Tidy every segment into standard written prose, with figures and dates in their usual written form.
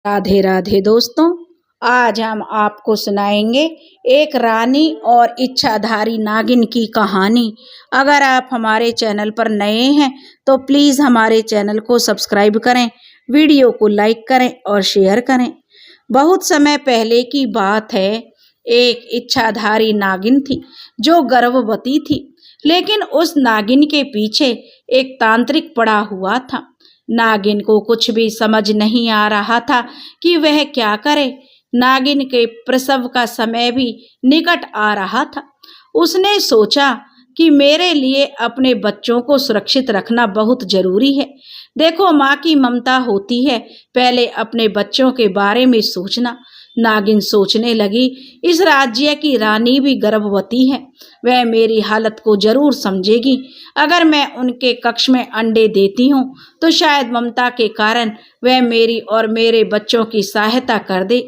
राधे राधे दोस्तों, आज हम आपको सुनाएंगे एक रानी और इच्छाधारी नागिन की कहानी। अगर आप हमारे चैनल पर नए हैं तो प्लीज़ हमारे चैनल को सब्सक्राइब करें, वीडियो को लाइक करें और शेयर करें। बहुत समय पहले की बात है, एक इच्छाधारी नागिन थी जो गर्भवती थी, लेकिन उस नागिन के पीछे एक तांत्रिक पड़ा हुआ था। नागिन को कुछ भी समझ नहीं आ रहा था कि वह क्या करे। नागिन के प्रसव का समय भी निकट आ रहा था। उसने सोचा कि मेरे लिए अपने बच्चों को सुरक्षित रखना बहुत जरूरी है। देखो, माँ की ममता होती है, पहले अपने बच्चों के बारे में सोचना। नागिन सोचने लगी, इस राज्य की रानी भी गर्भवती है, वह मेरी हालत को जरूर समझेगी। अगर मैं उनके कक्ष में अंडे देती हूँ तो शायद ममता के कारण वह मेरी और मेरे बच्चों की सहायता कर दे।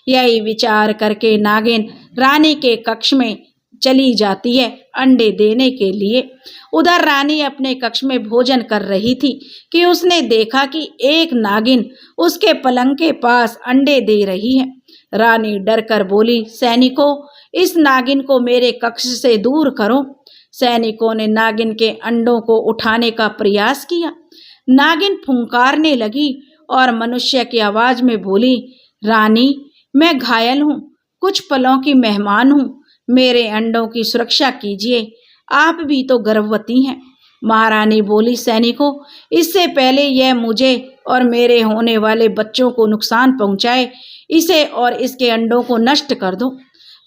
यही विचार करके नागिन रानी के कक्ष में चली जाती है अंडे देने के लिए। उधर रानी अपने कक्ष में भोजन कर रही थी कि उसने देखा कि एक नागिन उसके पलंग के पास अंडे दे रही है। रानी डर कर बोली, सैनिकों, इस नागिन को मेरे कक्ष से दूर करो। सैनिकों ने नागिन के अंडों को उठाने का प्रयास किया। नागिन फुंकारने लगी और मनुष्य की आवाज में बोली, रानी, मैं घायल हूँ, कुछ पलों की मेहमान हूँ, मेरे अंडों की सुरक्षा कीजिए, आप भी तो गर्भवती हैं। महारानी बोली, सैनिकों, इससे पहले यह मुझे और मेरे होने वाले बच्चों को नुकसान पहुंचाए, इसे और इसके अंडों को नष्ट कर दो।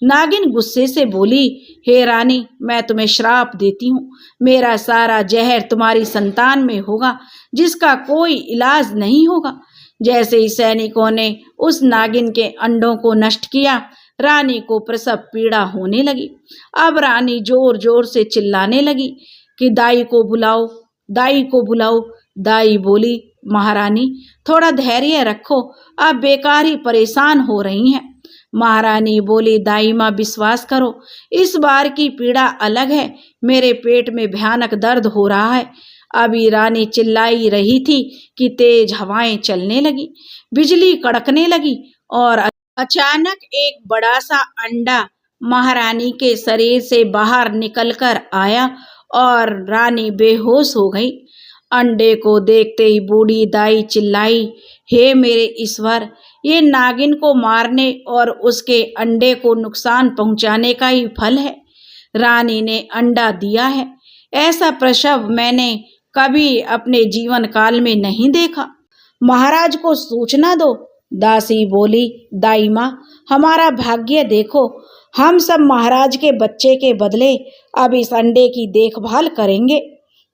नागिन गुस्से से बोली, हे रानी, मैं तुम्हें श्राप देती हूँ, मेरा सारा जहर तुम्हारी संतान में होगा, जिसका कोई इलाज नहीं होगा। जैसे ही सैनिकों ने उस नागिन के अंडों को नष्ट किया, रानी को प्रसव पीड़ा होने लगी। अब रानी जोर जोर से चिल्लाने लगी कि दाई को बुलाओ, दाई को बुलाओ। दाई बोली, महारानी, थोड़ा धैर्य रखो, आप बेकार ही परेशान हो रही हैं। महारानी बोली, दाई माँ, विश्वास करो, इस बार की पीड़ा अलग है, मेरे पेट में भयानक दर्द हो रहा है। अभी रानी चिल्लाई रही थी कि तेज हवाएं चलने लगी, बिजली कड़कने लगी और अचानक एक बड़ा सा अंडा महारानी के शरीर से बाहर निकलकर आया और रानी बेहोश हो गई। अंडे को देखते ही बूढ़ी दाई चिल्लाई, हे मेरे ईश्वर, ये नागिन को मारने और उसके अंडे को नुकसान पहुंचाने का ही फल है। रानी ने अंडा दिया है, ऐसा प्रसव मैंने कभी अपने जीवन काल में नहीं देखा। महाराज को सूचना दो। दासी बोली, दाई माँ, हमारा भाग्य देखो, हम सब महाराज के बच्चे के बदले अब इस अंडे की देखभाल करेंगे।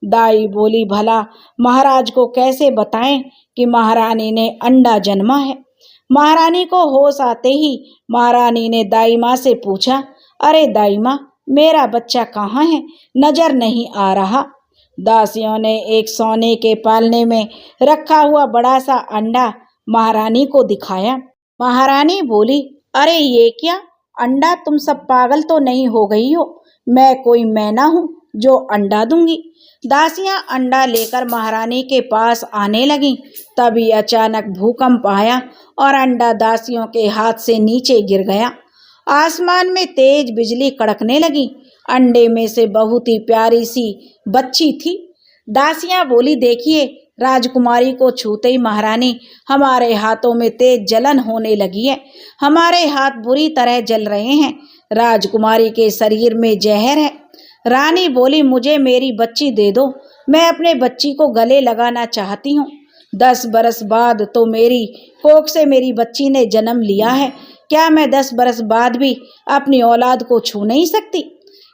दाई बोली, भला महाराज को कैसे बताएं कि महारानी ने अंडा जन्मा है। महारानी को होश आते ही महारानी ने दाई माँ से पूछा, अरे दाई माँ, मेरा बच्चा कहाँ है, नजर नहीं आ रहा। दासियों ने एक सोने के पालने में रखा हुआ बड़ा सा अंडा महारानी को दिखाया। महारानी बोली, अरे ये क्या अंडा, तुम सब पागल तो नहीं हो गई हो, मैं कोई मैना हूँ जो अंडा दूंगी। दासियां अंडा लेकर महारानी के पास आने लगीं। तभी अचानक भूकंप आया और अंडा दासियों के हाथ से नीचे गिर गया। आसमान में तेज बिजली कड़कने लगी। अंडे में से बहुत ही प्यारी सी बच्ची थी। दासियां बोली, देखिए, राजकुमारी को छूते ही महारानी, हमारे हाथों में तेज जलन होने लगी है, हमारे हाथ बुरी तरह जल रहे हैं, राजकुमारी के शरीर में जहर है। रानी बोली, मुझे मेरी बच्ची दे दो, मैं अपने बच्ची को गले लगाना चाहती हूँ। 10 बरस बाद तो मेरी कोख से मेरी बच्ची ने जन्म लिया है, क्या मैं 10 बरस बाद भी अपनी औलाद को छू नहीं सकती?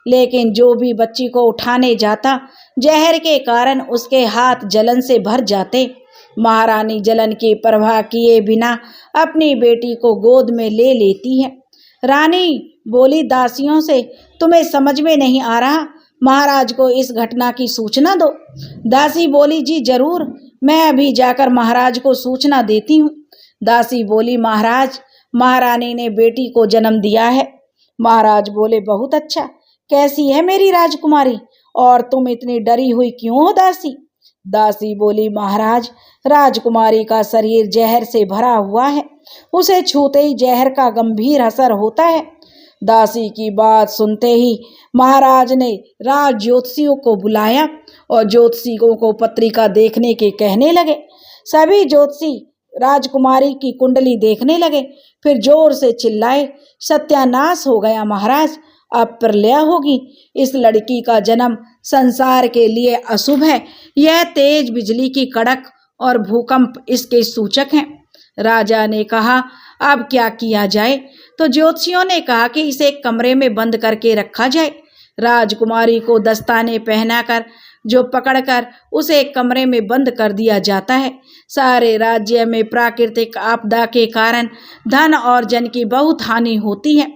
लेकिन जो भी बच्ची को उठाने जाता, जहर के कारण उसके हाथ जलन से भर जाते। महारानी जलन की परवाह किए बिना अपनी बेटी को गोद में ले लेती है। रानी बोली दासियों से, तुम्हें समझ में नहीं आ रहा, महाराज को इस घटना की सूचना दो। दासी बोली, जी जरूर, मैं अभी जाकर महाराज को सूचना देती हूँ। दासी बोली, महाराज, महारानी ने बेटी को जन्म दिया है। महाराज बोले, बहुत अच्छा, कैसी है मेरी राजकुमारी, और तुम इतनी डरी हुई क्यों हो दासी? दासी बोली, महाराज, राजकुमारी का शरीर जहर से भरा हुआ है, उसे छूते ही जहर का गंभीर असर होता है। दासी की बात सुनते ही महाराज ने राज ज्योतिषियों को बुलाया और ज्योतिषियों को पत्रिका देखने के कहने लगे। सभी ज्योतिषी राजकुमारी की कुंडली देखने लगे, फिर जोर से चिल्लाए, सत्यानाश हो गया महाराज, अब प्रलय होगी। इस लड़की का जन्म संसार के लिए अशुभ है। यह तेज बिजली की कड़क और भूकंप इसके सूचक हैं। राजा ने कहा, अब क्या किया जाए? तो ज्योतिषियों ने कहा कि इसे एक कमरे में बंद करके रखा जाए। राजकुमारी को दस्ताने पहनाकर जो पकड़कर उसे एक कमरे में बंद कर दिया जाता है। सारे राज्य में प्राकृतिक आपदा के कारण धन और जन की बहुत हानि होती है।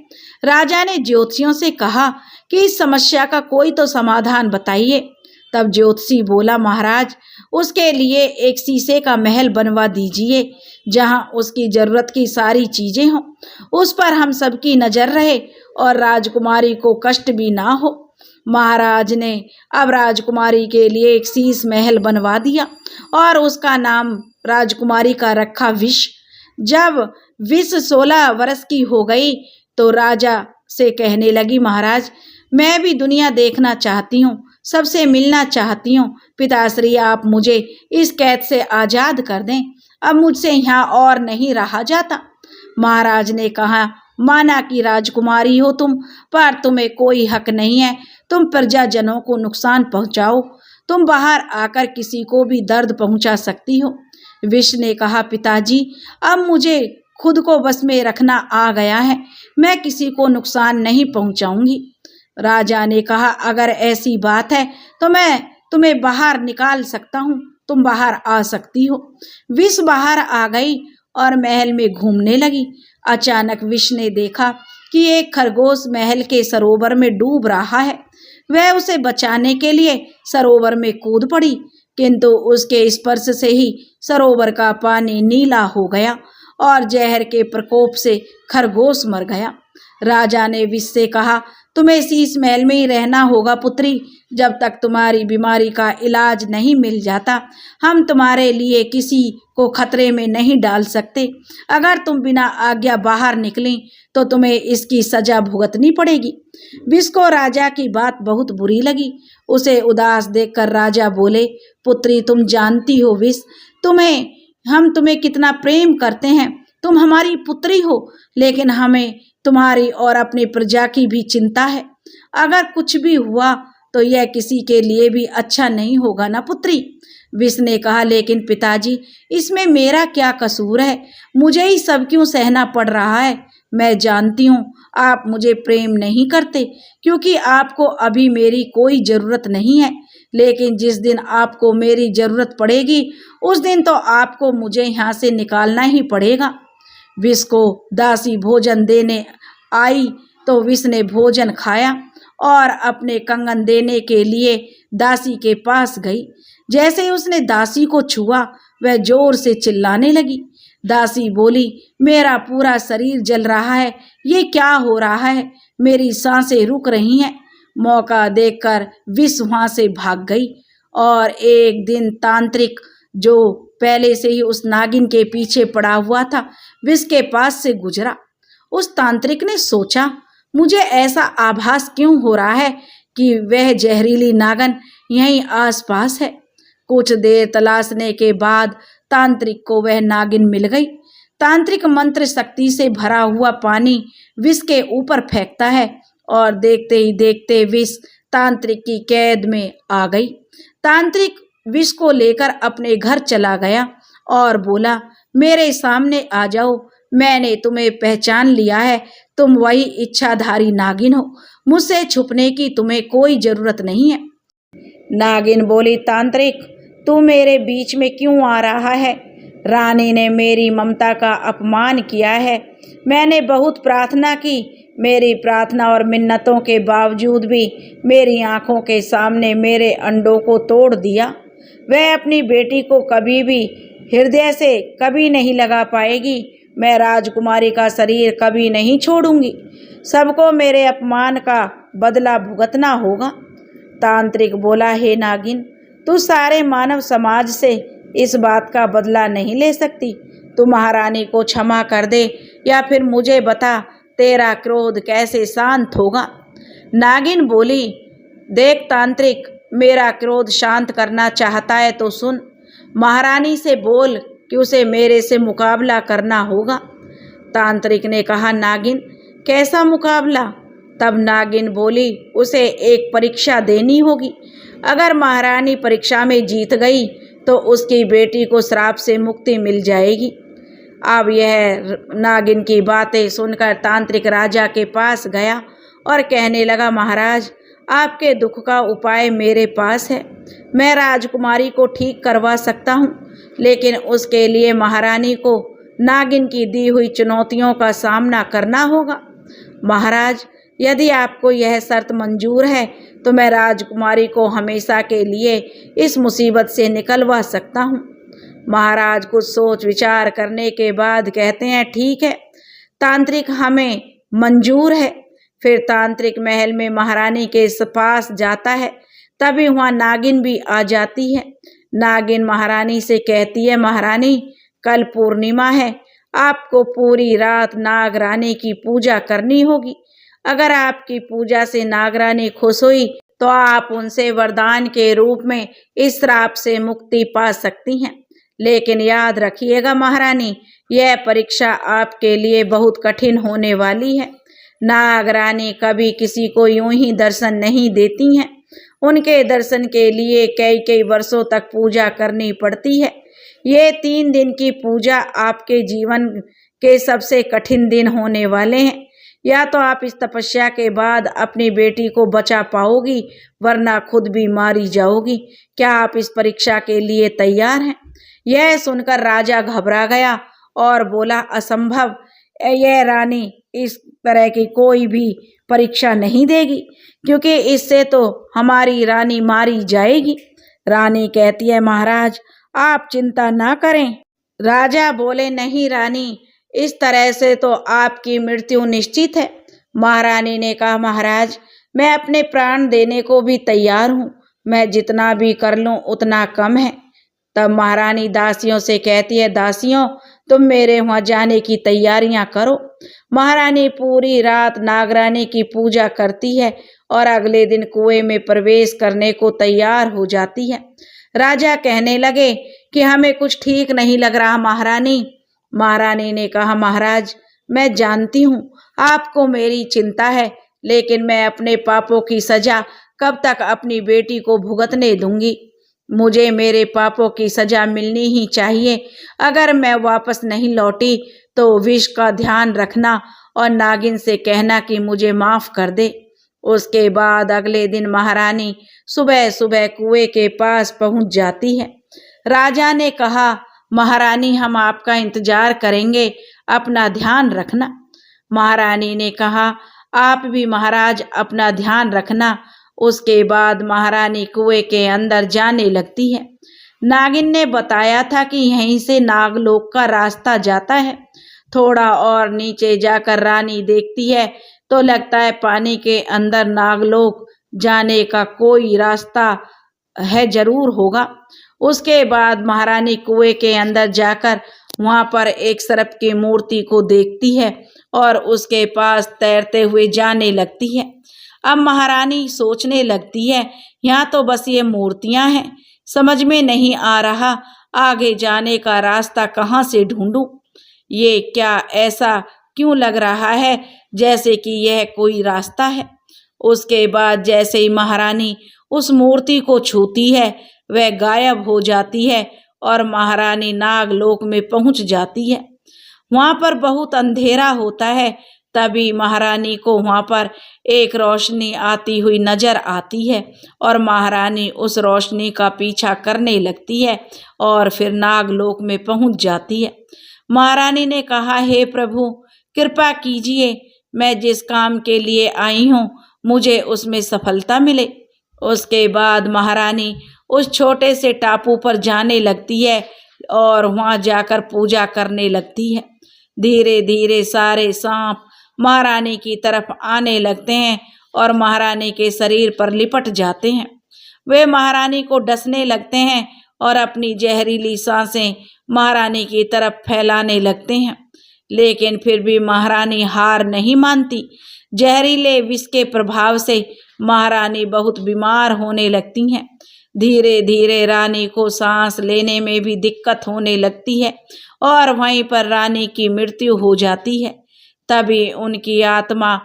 राजा ने ज्योतिषियों से कहा कि इस समस्या का कोई तो समाधान बताइए। तब ज्योतिषी बोला, महाराज, उसके लिए एक शीशे का महल बनवा दीजिए जहां उसकी जरूरत की सारी चीजें हों, उस पर हम सबकी नजर रहे और राजकुमारी को कष्ट भी ना हो। महाराज ने अब राजकुमारी के लिए एक शीश महल बनवा दिया और उसका नाम राजकुमारी का रखा विष। जब विष 16 वर्ष की हो गई तो राजा से कहने लगी, महाराज, मैं भी दुनिया देखना चाहती हूँ, सबसे मिलना चाहती हूँ। पिताश्री, आप मुझे इस कैद से आजाद कर दें, अब मुझसे यहाँ और नहीं रहा जाता। महाराज ने कहा, माना कि राजकुमारी हो तुम, पर तुम्हें कोई हक नहीं है तुम प्रजाजनों को नुकसान पहुंचाओ। तुम बाहर आकर किसी को भी दर्द पहुंचा सकती हो। विष ने कहा, पिताजी, अब मुझे खुद को बस में रखना आ गया है, मैं किसी को नुकसान नहीं पहुंचाऊंगी। राजा ने कहा, अगर ऐसी बात है तो मैं तुम्हें बाहर निकाल सकता हूँ, तुम बाहर आ सकती हो। विष बाहर आ गई और महल में घूमने लगी। अचानक विष ने देखा कि एक खरगोश महल के सरोवर में डूब रहा है। वह उसे बचाने के लिए सरोवर में कूद पड़ी, किंतु उसके स्पर्श से ही सरोवर का पानी नीला हो गया और जहर के प्रकोप से खरगोश मर गया। राजा ने विष से कहा, तुम्हें शीश महल में ही रहना होगा पुत्री, जब तक तुम्हारी बीमारी का इलाज नहीं मिल जाता। हम तुम्हारे लिए किसी को खतरे में नहीं डाल सकते। अगर तुम बिना आज्ञा बाहर निकली तो तुम्हें इसकी सजा भुगतनी पड़ेगी। विष को राजा की बात बहुत बुरी लगी। उसे उदास देखकर राजा बोले, पुत्री, तुम जानती हो विष, हम तुम्हें कितना प्रेम करते हैं। तुम हमारी पुत्री हो, लेकिन हमें तुम्हारी और अपनी प्रजा की भी चिंता है। अगर कुछ भी हुआ तो यह किसी के लिए भी अच्छा नहीं होगा ना पुत्री। विष ने कहा, लेकिन पिताजी, इसमें मेरा क्या कसूर है? मुझे ही सब क्यों सहना पड़ रहा है? मैं जानती हूँ आप मुझे प्रेम नहीं करते, क्योंकि आपको अभी मेरी कोई जरूरत नहीं है, लेकिन जिस दिन आपको मेरी जरूरत पड़ेगी उस दिन तो आपको मुझे यहाँ से निकालना ही पड़ेगा। विष को दासी भोजन देने आई तो विष ने भोजन खाया और अपने कंगन देने के लिए दासी के पास गई। जैसे ही उसने दासी को छुआ, वह जोर से चिल्लाने लगी। दासी बोली, मेरा पूरा शरीर जल रहा है, ये क्या हो रहा है? मेरी सांसें रुक रही हैं। मौका देखकर विष वहां से भाग गई और एक दिन तांत्रिक, जो पहले से ही उस नागिन के पीछे पड़ा हुआ था, विष के पास से गुजरा। उस तांत्रिक ने सोचा, मुझे ऐसा आभास क्यों हो रहा है कि वह जहरीली नागिन यहीं आसपास है। कुछ देर तलाशने के बाद तांत्रिक को वह नागिन मिल गई। तांत्रिक मंत्र शक्ति से भरा हुआ पानी विष के ऊपर फेंकता है और देखते ही देखते विष तांत्रिक की कैद में आ गई। तांत्रिक विष को लेकर अपने घर चला गया और बोला, मेरे सामने आ जाओ, मैंने तुम्हें पहचान लिया है, तुम वही इच्छाधारी नागिन हो, मुझसे छुपने की तुम्हें कोई जरूरत नहीं है। नागिन बोली, तांत्रिक, तू मेरे बीच में क्यों आ रहा है? रानी ने मेरी ममता का अपमान किया है। मैंने बहुत प्रार्थना की, मेरी प्रार्थना और मिन्नतों के बावजूद भी मेरी आंखों के सामने मेरे अंडों को तोड़ दिया। वह अपनी बेटी को कभी भी हृदय से कभी नहीं लगा पाएगी। मैं राजकुमारी का शरीर कभी नहीं छोड़ूंगी। सबको मेरे अपमान का बदला भुगतना होगा। तांत्रिक बोला, हे नागिन, तू सारे मानव समाज से इस बात का बदला नहीं ले सकती। तू महारानी को क्षमा कर दे या फिर मुझे बता तेरा क्रोध कैसे शांत होगा। नागिन बोली, देख तांत्रिक, मेरा क्रोध शांत करना चाहता है तो सुन। महारानी से बोल कि उसे मेरे से मुकाबला करना होगा। तांत्रिक ने कहा, नागिन कैसा मुकाबला? तब नागिन बोली, उसे एक परीक्षा देनी होगी। अगर महारानी परीक्षा में जीत गई तो उसकी बेटी को श्राप से मुक्ति मिल जाएगी। अब यह नागिन की बातें सुनकर तांत्रिक राजा के पास गया और कहने लगा, महाराज आपके दुख का उपाय मेरे पास है। मैं राजकुमारी को ठीक करवा सकता हूँ, लेकिन उसके लिए महारानी को नागिन की दी हुई चुनौतियों का सामना करना होगा। महाराज, यदि आपको यह शर्त मंजूर है तो मैं राजकुमारी को हमेशा के लिए इस मुसीबत से निकलवा सकता हूँ। महाराज कुछ सोच विचार करने के बाद कहते हैं, ठीक है तांत्रिक, हमें मंजूर है। फिर तांत्रिक महल में महारानी के पास जाता है। तभी वहाँ नागिन भी आ जाती है। नागिन महारानी से कहती है, महारानी कल पूर्णिमा है, आपको पूरी रात नागरानी की पूजा करनी होगी। अगर आपकी पूजा से नागरानी खुश हुई तो आप उनसे वरदान के रूप में इस श्राप से मुक्ति पा सकती हैं। लेकिन याद रखिएगा महारानी, यह परीक्षा आपके लिए बहुत कठिन होने वाली है। नागरानी कभी किसी को यूं ही दर्शन नहीं देती हैं। उनके दर्शन के लिए कई कई वर्षों तक पूजा करनी पड़ती है। ये 3 दिन की पूजा आपके जीवन के सबसे कठिन दिन होने वाले हैं। या तो आप इस तपस्या के बाद अपनी बेटी को बचा पाओगी, वरना खुद भी मारी जाओगी। क्या आप इस परीक्षा के लिए तैयार हैं? यह सुनकर राजा घबरा गया और बोला, असंभव, यह रानी इस तरह की कोई भी परीक्षा नहीं देगी, क्योंकि इससे तो हमारी रानी मारी जाएगी। रानी कहती है, महाराज आप चिंता ना करें। राजा बोले, नहीं रानी, इस तरह से तो आपकी मृत्यु निश्चित है। महारानी ने कहा, महाराज मैं अपने प्राण देने को भी तैयार हूँ, मैं जितना भी कर लूँ उतना कम है। तब महारानी दासियों से कहती है, दासियों तुम मेरे वहाँ जाने की तैयारियां करो। महारानी पूरी रात नागरानी की पूजा करती है और अगले दिन कुएं में प्रवेश करने को तैयार हो जाती है। राजा कहने लगे कि हमें कुछ ठीक नहीं लग रहा महारानी। महारानी ने कहा, महाराज मैं जानती हूँ आपको मेरी चिंता है, लेकिन मैं अपने पापों की सजा कब तक अपनी बेटी को भुगतने दूंगी। मुझे मेरे पापों की सजा मिलनी ही चाहिए। अगर मैं वापस नहीं लौटी तो विष का ध्यान रखना और नागिन से कहना कि मुझे माफ कर दे। उसके बाद अगले दिन महारानी सुबह सुबह कुएं के पास पहुंच जाती है। राजा ने कहा, महारानी हम आपका इंतजार करेंगे, अपना ध्यान रखना। महारानी ने कहा, आप भी महाराज अपना ध्यान रखना। उसके बाद महारानी कुएं के अंदर जाने लगती है। नागिन ने बताया था कि यहीं से नागलोक का रास्ता जाता है। थोड़ा और नीचे जाकर रानी देखती है तो लगता है पानी के अंदर नागलोक जाने का कोई रास्ता है, जरूर होगा। उसके बाद महारानी कुएं के अंदर जाकर वहां पर एक सर्प की मूर्ति को देखती है और उसके पास तैरते हुए जाने लगती है। अब महारानी सोचने लगती है, यहाँ तो बस ये मूर्तियां हैं, समझ में नहीं आ रहा आगे जाने का रास्ता कहाँ से ढूंढूं। ये क्या ऐसा क्यों लग रहा है जैसे कि यह कोई रास्ता है। उसके बाद जैसे ही महारानी उस मूर्ति को छूती है वह गायब हो जाती है और महारानी नागलोक में पहुंच जाती है। वहां पर बहुत अंधेरा होता है। तभी महारानी को वहां पर एक रोशनी आती हुई नजर आती है और महारानी उस रोशनी का पीछा करने लगती है और फिर नागलोक में पहुंच जाती है। महारानी ने कहा, हे प्रभु कृपा कीजिए, मैं जिस काम के लिए आई हूँ मुझे उसमें सफलता मिले। उसके बाद महारानी उस छोटे से टापू पर जाने लगती है और वहां जाकर पूजा करने लगती है। धीरे धीरे सारे सांप महारानी की तरफ आने लगते हैं और महारानी के शरीर पर लिपट जाते हैं। वे महारानी को डसने लगते हैं और अपनी जहरीली सांसें महारानी की तरफ फैलाने लगते हैं। लेकिन फिर भी महारानी हार नहीं मानती। जहरीले विष के प्रभाव से महारानी बहुत बीमार होने लगती हैं। धीरे धीरे रानी को सांस लेने में भी दिक्कत होने लगती है और वहीं पर रानी की मृत्यु हो जाती है। तभी उनकी आत्मा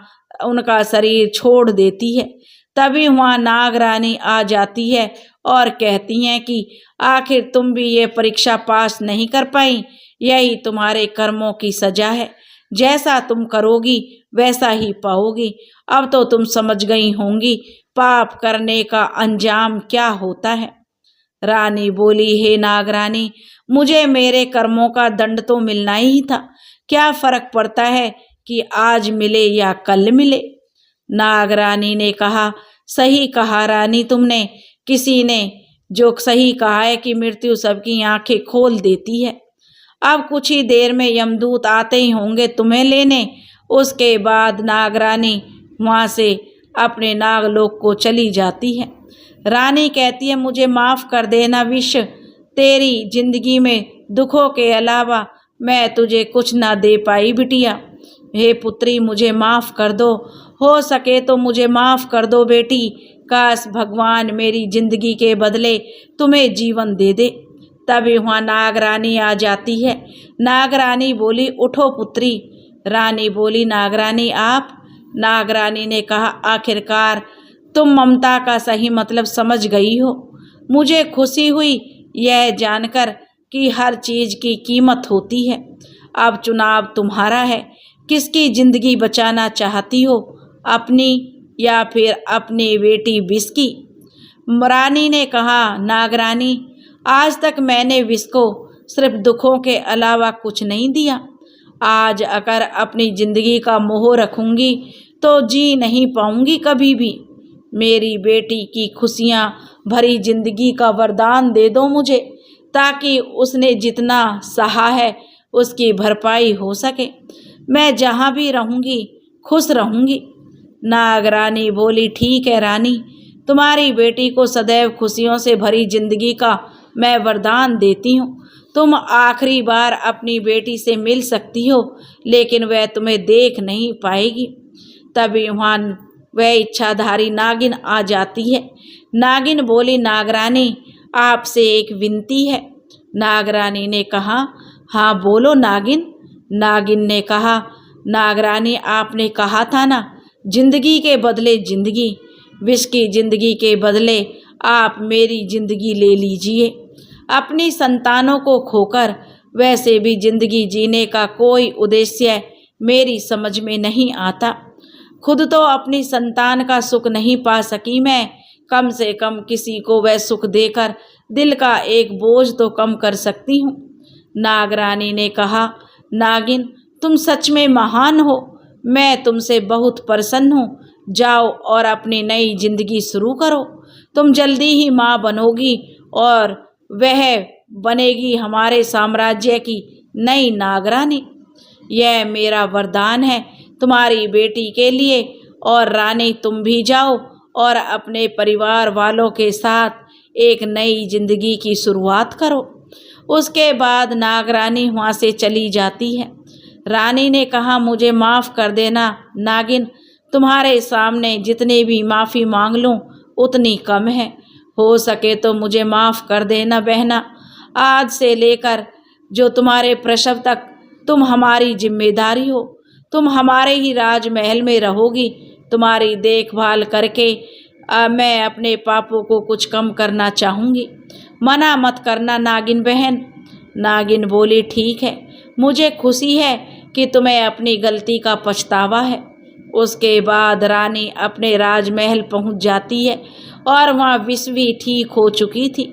उनका शरीर छोड़ देती है। तभी वहाँ नाग रानी आ जाती है और कहती हैं कि आखिर तुम भी ये परीक्षा पास नहीं कर पाई, यही तुम्हारे कर्मों की सजा है। जैसा तुम करोगी वैसा ही पाओगी। अब तो तुम समझ गई होंगी पाप करने का अंजाम क्या होता है। रानी बोली, हे नागरानी, मुझे मेरे कर्मों का दंड तो मिलना ही था। क्या फर्क पड़ता है कि आज मिले या कल मिले। नागरानी ने कहा, सही कहा रानी तुमने। किसी ने जो सही कहा है कि मृत्यु सबकी आंखें खोल देती है। अब कुछ ही देर में यमदूत आते ही होंगे तुम्हें लेने। उसके बाद नागरानी वहाँ से अपने नागलोक को चली जाती है। रानी कहती है, मुझे माफ़ कर देना विष, तेरी जिंदगी में दुखों के अलावा मैं तुझे कुछ ना दे पाई बिटिया। हे पुत्री, मुझे माफ़ कर दो, हो सके तो मुझे माफ़ कर दो बेटी। काश भगवान मेरी जिंदगी के बदले तुम्हें जीवन दे दे। तभी वहाँ नागरानी आ जाती है। नागरानी बोली, उठो पुत्री। रानी बोली, नागरानी आप? नागरानी ने कहा, आखिरकार तुम ममता का सही मतलब समझ गई हो। मुझे खुशी हुई यह जानकर कि हर चीज़ की कीमत होती है। अब चुनाव तुम्हारा है, किसकी जिंदगी बचाना चाहती हो, अपनी या फिर अपनी बेटी विष की। रानी ने कहा, नागरानी, आज तक मैंने विष को सिर्फ दुखों के अलावा कुछ नहीं दिया। आज अगर अपनी जिंदगी का मोह रखूंगी तो जी नहीं पाऊंगी कभी भी। मेरी बेटी की खुशियाँ भरी जिंदगी का वरदान दे दो मुझे, ताकि उसने जितना सहा है उसकी भरपाई हो सके। मैं जहाँ भी रहूँगी खुश रहूँगी। नागरानी बोली, ठीक है रानी, तुम्हारी बेटी को सदैव खुशियों से भरी जिंदगी का मैं वरदान देती हूँ। तुम आखिरी बार अपनी बेटी से मिल सकती हो, लेकिन वह तुम्हें देख नहीं पाएगी। तभी वहाँ वह इच्छाधारी नागिन आ जाती है। नागिन बोली, नागरानी, आपसे एक विनती है। नागरानी ने कहा, हाँ बोलो नागिन। नागिन ने कहा, नागरानी, आपने कहा था ना, जिंदगी के बदले जिंदगी, विष की जिंदगी के बदले आप मेरी जिंदगी ले लीजिए। अपनी संतानों को खोकर वैसे भी जिंदगी जीने का कोई उद्देश्य मेरी समझ में नहीं आता। खुद तो अपनी संतान का सुख नहीं पा सकी मैं, कम से कम किसी को वह सुख देकर दिल का एक बोझ तो कम कर सकती हूँ। नागरानी ने कहा, नागिन, तुम सच में महान हो। मैं तुमसे बहुत प्रसन्न हूँ। जाओ और अपनी नई जिंदगी शुरू करो। तुम जल्दी ही माँ बनोगी और वह बनेगी हमारे साम्राज्य की नई नागरानी। यह मेरा वरदान है तुम्हारी बेटी के लिए। और रानी, तुम भी जाओ और अपने परिवार वालों के साथ एक नई जिंदगी की शुरुआत करो। उसके बाद नागरानी वहाँ से चली जाती है। रानी ने कहा, मुझे माफ़ कर देना नागिन, तुम्हारे सामने जितने भी माफ़ी मांग लूँ उतनी कम है। हो सके तो मुझे माफ़ कर देना बहना। आज से लेकर जो तुम्हारे प्रसव तक तुम हमारी जिम्मेदारी हो। तुम हमारे ही राजमहल में रहोगी। तुम्हारी देखभाल करके मैं अपने पापों को कुछ कम करना चाहूँगी। मना मत करना नागिन बहन। नागिन बोली, ठीक है, मुझे खुशी है कि तुम्हें अपनी गलती का पछतावा है। उसके बाद रानी अपने राजमहल पहुंच जाती है और वहाँ विष भी ठीक हो चुकी थी।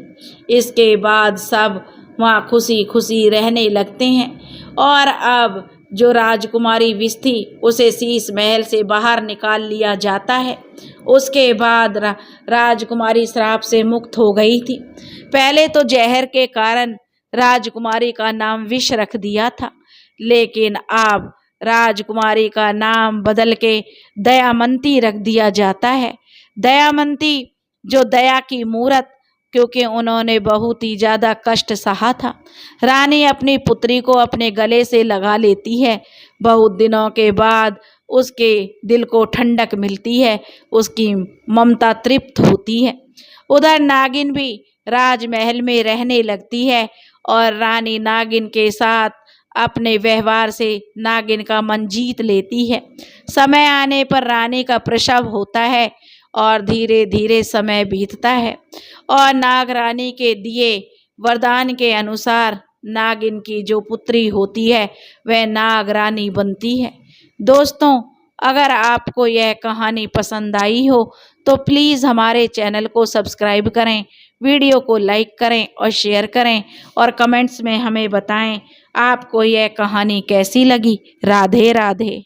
इसके बाद सब वहाँ खुशी खुशी रहने लगते हैं। और अब जो राजकुमारी विष थी उसे शीश महल से बाहर निकाल लिया जाता है। उसके बाद राजकुमारी श्राप से मुक्त हो गई थी। पहले तो जहर के कारण राजकुमारी का नाम विष रख दिया था, लेकिन अब राजकुमारी का नाम बदल के दयामंती रख दिया जाता है। दयामंती जो दया की मूरत, क्योंकि उन्होंने बहुत ही ज़्यादा कष्ट सहा था। रानी अपनी पुत्री को अपने गले से लगा लेती है। बहुत दिनों के बाद उसके दिल को ठंडक मिलती है, उसकी ममता तृप्त होती है। उधर नागिन भी राजमहल में रहने लगती है और रानी नागिन के साथ अपने व्यवहार से नागिन का मन जीत लेती है। समय आने पर रानी का प्रसव होता है और धीरे धीरे समय बीतता है और नाग रानी के दिए वरदान के अनुसार नागिन की जो पुत्री होती है वह नाग रानी बनती है। दोस्तों, अगर आपको यह कहानी पसंद आई हो तो प्लीज़ हमारे चैनल को सब्सक्राइब करें, वीडियो को लाइक करें और शेयर करें और कमेंट्स में हमें बताएं आपको यह कहानी कैसी लगी। राधे राधे।